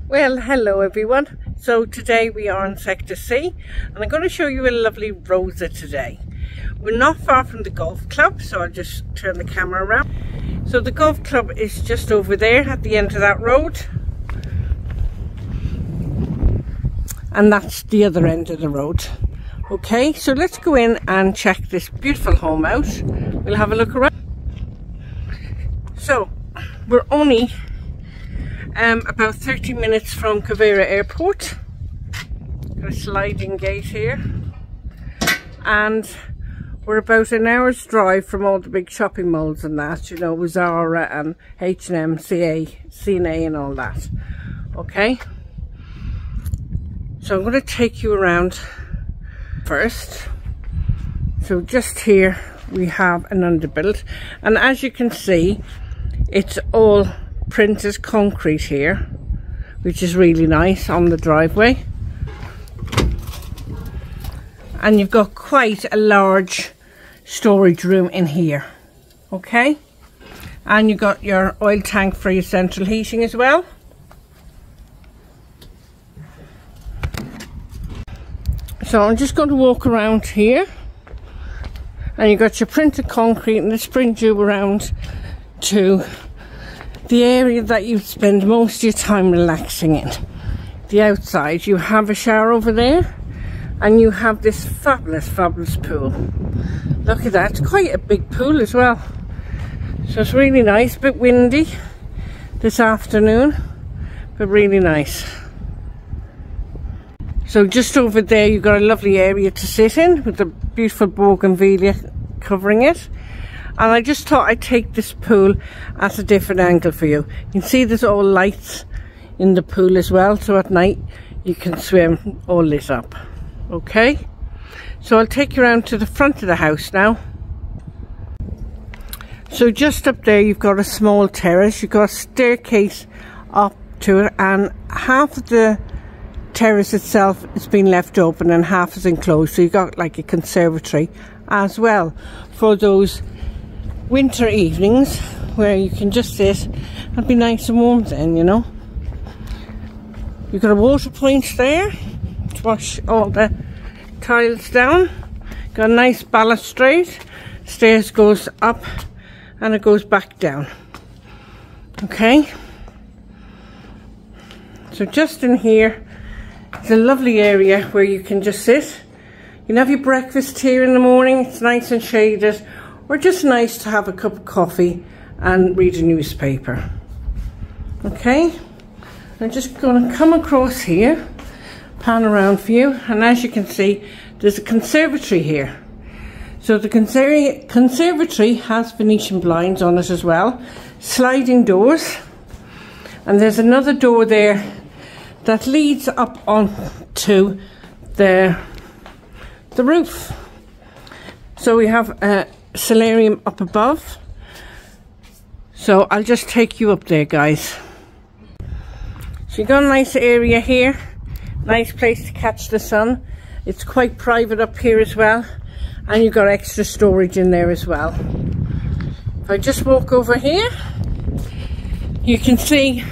Well, hello everyone. So today we are in Sector C and I'm going to show you a lovely Rosa today. We're not far from the golf club, so I'll just turn the camera around. So the golf club is just over there at the end of that road. And that's the other end of the road. Okay, so let's go in and check this beautiful home out. We'll have a look around. So we're only about 30 minutes from Comercial Airport. Got a sliding gate here. And we're about an hour's drive from all the big shopping malls and that, you know, Zara and H&M, C&A and all that. Okay. So I'm going to take you around first. So just here we have an underbuilt, and as you can see it's all printed concrete here, which is really nice on the driveway. And you've got quite a large storage room in here. Okay, and you've got your oil tank for your central heating as well. So I'm just going to walk around here, and you've got your printed concrete, and this brings you around to the area that you spend most of your time relaxing in. The outside, you have a shower over there, and you have this fabulous pool. Look at that, it's quite a big pool as well. So it's really nice, a bit windy this afternoon, but really nice. So just over there you've got a lovely area to sit in with the beautiful bougainvillea covering it. And I just thought I'd take this pool at a different angle for you. You can see there's all lights in the pool as well, so at night you can swim all lit up. Okay, so I'll take you around to the front of the house now. So just up there you've got a small terrace, you've got a staircase up to it, and half of the terrace itself has been left open and half is enclosed, so you've got like a conservatory as well for those winter evenings where you can just sit and be nice and warm then, you know. You've got a water point there to wash all the tiles down. Got a nice balustrade, stairs goes up and it goes back down. Okay, so just in here it's a lovely area where you can just sit. You can have your breakfast here in the morning, it's nice and shaded, or just nice to have a cup of coffee and read a newspaper. Okay, I'm just going to come across here, pan around for you, and as you can see there's a conservatory here. So the conservatory has Venetian blinds on it as well, sliding doors, and there's another door there that leads up onto the roof. So we have a solarium up above, so I'll just take you up there, guys. So you've got a nice area here, nice place to catch the sun. It's quite private up here as well, and you've got extra storage in there as well. If I just walk over here, you can see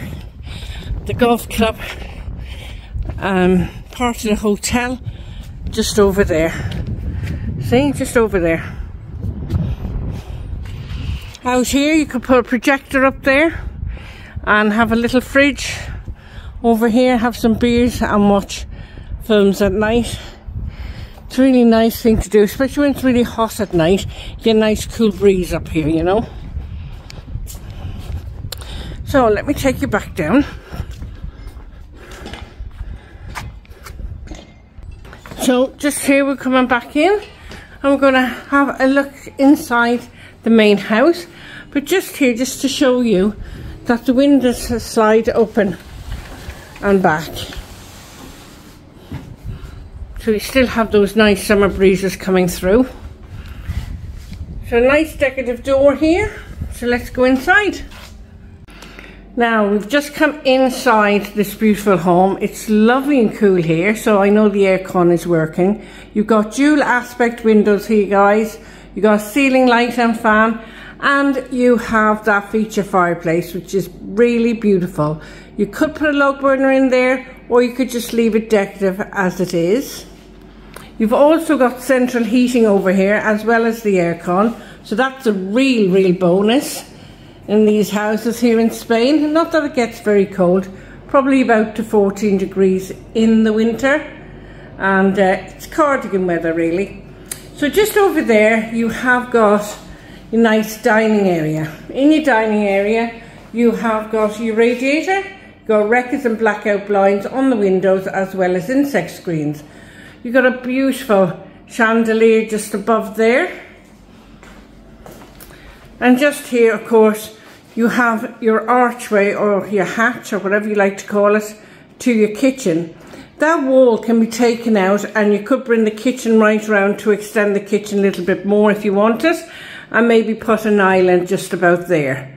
the golf club, part of the hotel just over there. See, just over there. Out here you could put a projector up there and have a little fridge over here, have some beers and watch films at night. It's a really nice thing to do, especially when it's really hot at night. You get a nice cool breeze up here, you know. So let me take you back down. So just here we're coming back in, and we're going to have a look inside the main house. But just here, just to show you that the windows slide open and back. So you still have those nice summer breezes coming through. So a nice decorative door here. So let's go inside. Now we've just come inside this beautiful home. It's lovely and cool here, so I know the aircon is working. You've got dual aspect windows here, guys. You've got a ceiling light and fan, And you have that feature fireplace, which is really beautiful. You could put a log burner in there, or you could just leave it decorative as it is. You've also got central heating over here, as well as the aircon. So that's a real bonus in these houses here in Spain. Not that it gets very cold, probably about to 14 degrees in the winter. And it's cardigan weather really. So just over there, you have got a nice dining area. In your dining area, you have got your radiator, you've got records and blackout blinds on the windows, as well as insect screens. You've got a beautiful chandelier just above there. And just here, of course, you have your archway, or your hatch, or whatever you like to call it, to your kitchen. That wall can be taken out, and you could bring the kitchen right around to extend the kitchen a little bit more if you want it. And maybe put an island just about there.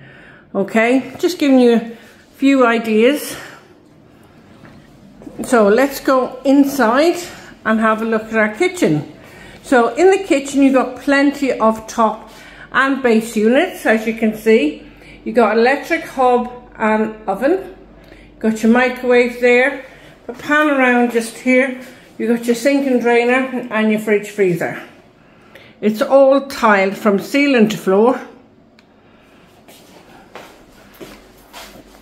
Okay, just giving you a few ideas. So let's go inside and have a look at our kitchen. So in the kitchen, you've got plenty of top and base units, as you can see. You've got electric hob and oven. Got your microwave there. But pan around just here, you've got your sink and drainer and your fridge freezer. It's all tiled from ceiling to floor.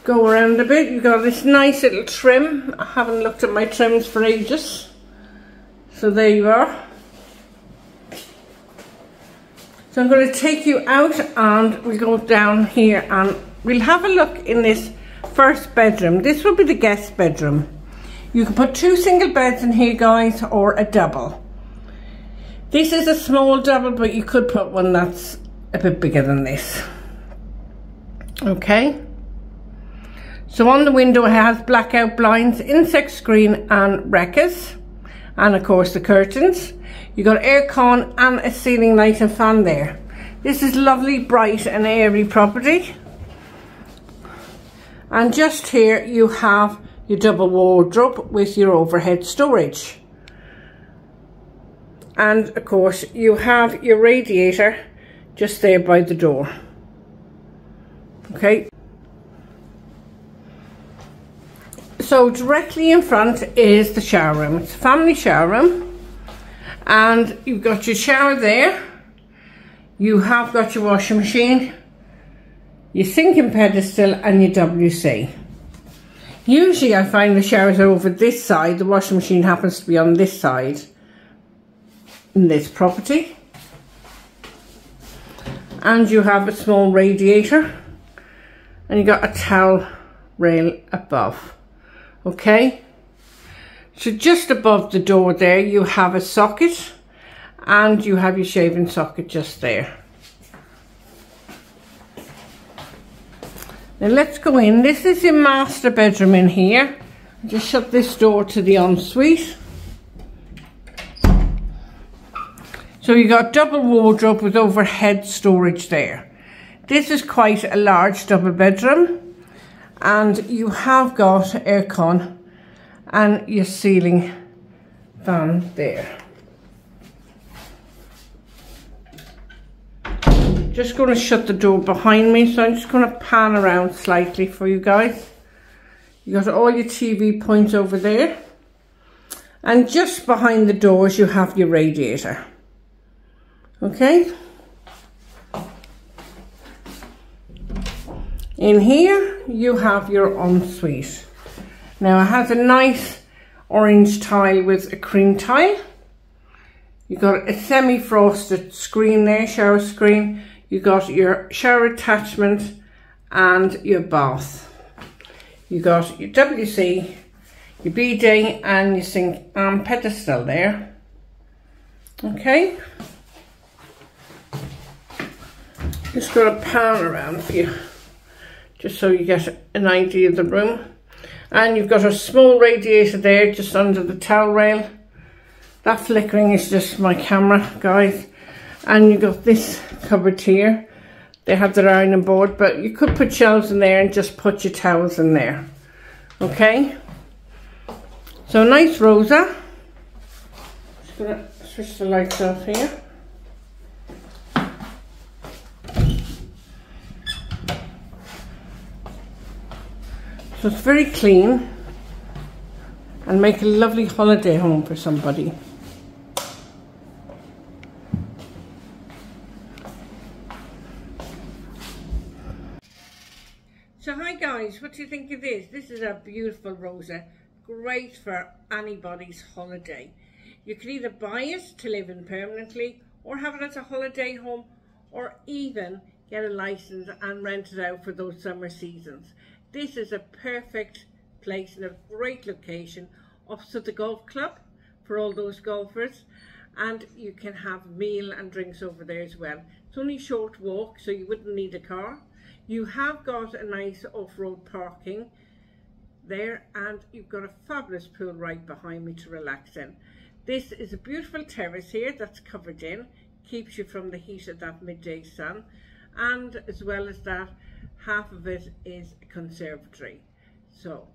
Go around a bit, you've got this nice little trim. I haven't looked at my trims for ages. So there you are. So I'm going to take you out and we'll go down here and we'll have a look in this first bedroom. This will be the guest bedroom. You can put 2 single beds in here, guys, or a double. This is a small double, but you could put one that's a bit bigger than this. Okay. So on the window it has blackout blinds, insect screen and wreckers. And of course the curtains. You got aircon and a ceiling light and fan there. This is lovely, bright and airy property. And just here you have your double wardrobe with your overhead storage. And of course you have your radiator just there by the door. Okay. So directly in front is the shower room. It's a family shower room. And you've got your shower there. You have got your washing machine, your sinking pedestal and your WC. Usually I find the showers are over this side. The washing machine happens to be on this side in this property. And you have a small radiator and you got a towel rail above. Okay, so just above the door there you have a socket and you have your shaving socket just there. Now let's go in. This is your master bedroom in here. Just shut this door to the ensuite. So you got double wardrobe with overhead storage there. This is quite a large double bedroom. And you have got aircon and your ceiling fan there. Just going to shut the door behind me, so I'm just going to pan around slightly for you guys. You got all your TV points over there. And just behind the doors you have your radiator. Okay. In here you have your ensuite. Now it has a nice orange tile with a cream tile. You've got a semi-frosted screen there, shower screen. You've got your shower attachment and your bath. You've got your WC, your bidet and your sink and pedestal there. Okay. Just going to pan around for you, just so you get an idea of the room. And you've got a small radiator there just under the towel rail. That flickering is just my camera, guys. And you've got this cupboard here. They have their ironing board, but you could put shelves in there and just put your towels in there. Okay. So nice Rosa. Just gonna switch the lights off here. So it's very clean and make a lovely holiday home for somebody. So hi guys, what do you think of this? This is a beautiful Rosa, great for anybody's holiday. You can either buy it to live in permanently or have it as a holiday home, or even get a license and rent it out for those summer seasons. This is a perfect place in a great location opposite the golf club for all those golfers, and you can have meal and drinks over there as well. It's only a short walk, so you wouldn't need a car. You have got a nice off-road parking there, and you've got a fabulous pool right behind me to relax in. This is a beautiful terrace here that's covered in, keeps you from the heat of that midday sun, and as well as that, half of it is a conservatory. So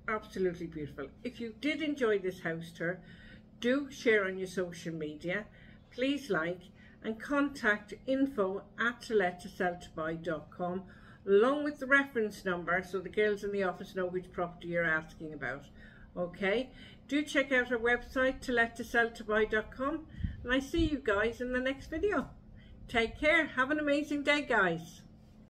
absolutely beautiful. If you did enjoy this house tour, do share on your social media, please like, and contact info@tolettoseltobuy.com along with the reference number so the girls in the office know which property you're asking about. Okay, do check out our website tolettoseltobuy.com, and I see you guys in the next video. Take care. Have an amazing day, guys.